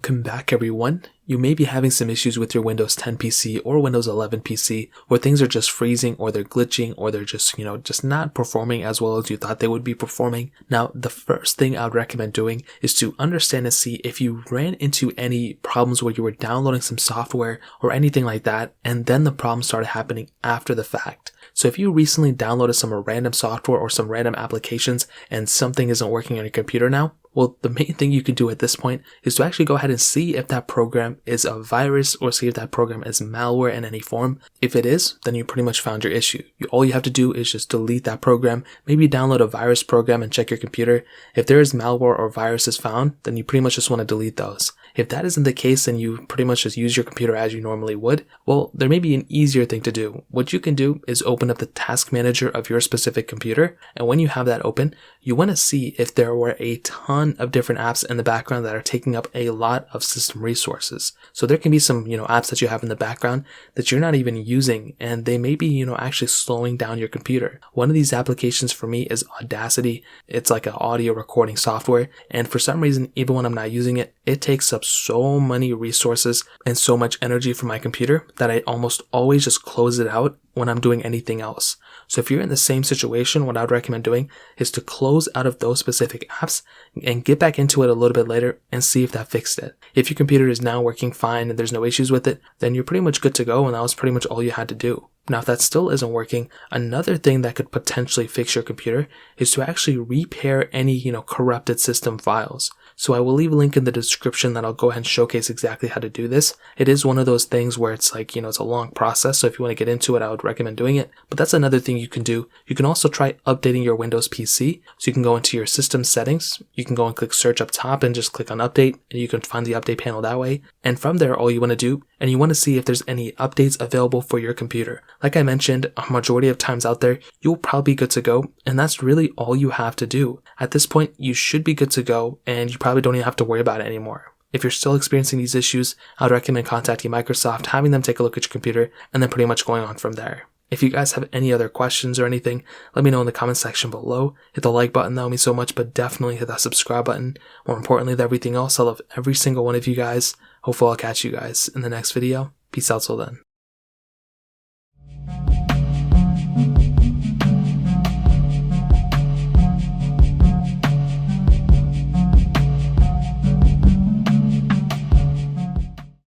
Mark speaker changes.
Speaker 1: Welcome back everyone. You may be having some issues with your Windows 10 PC or Windows 11 PC where things are just freezing or they're glitching or they're just, just not performing as well as you thought they would be performing. Now, the first thing I would recommend doing is to understand and see if you ran into any problems where you were downloading some software or anything like that and then the problem started happening after the fact. So if you recently downloaded some random software or some random applications and something isn't working on your computer now, well, the main thing you can do at this point is to actually go ahead and see if that program is a virus or see if that program is malware in any form. If it is, then you pretty much found your issue. All you have to do is just delete that program, maybe download a virus program and check your computer. If there is malware or viruses found, then you pretty much just want to delete those. If that isn't the case, then you pretty much just use your computer as you normally would. Well, there may be an easier thing to do. What you can do is open up the task manager of your specific computer. And when you have that open, you want to see if there were a ton of different apps in the background that are taking up a lot of system resources. So there can be some, apps that you have in the background that you're not even using, and they may be, actually slowing down your computer. One of these applications for me is Audacity. It's like an audio recording software. And for some reason, even when I'm not using it, it takes up so many resources and so much energy from my computer that I almost always just close it out when I'm doing anything else. So if you're in the same situation, what I would recommend doing is to close out of those specific apps and get back into it a little bit later and see if that fixed it. If your computer is now working fine and there's no issues with it, then you're pretty much good to go, and that was pretty much all you had to do. Now, if that still isn't working, another thing that could potentially fix your computer is to actually repair any, corrupted system files. So I will leave a link in the description that I'll go ahead and showcase exactly how to do this. It is one of those things where it's like, it's a long process. So if you want to get into it, I would recommend doing it. But that's another thing you can do. You can also try updating your Windows PC. So you can go into your system settings. You can go and click search up top and just click on update, and you can find the update panel that way. And from there, all you want to do, and you want to see if there's any updates available for your computer. Like I mentioned, a majority of times out there, you'll probably be good to go. And that's really all you have to do. At this point, you should be good to go, and you probably don't even have to worry about it anymore. If you're still experiencing these issues, I would recommend contacting Microsoft, having them take a look at your computer, and then pretty much going on from there. If you guys have any other questions or anything, let me know in the comment section below. Hit the like button, that would mean so much, but definitely hit that subscribe button. More importantly than everything else, I love every single one of you guys. Hopefully I'll catch you guys in the next video. Peace out till then.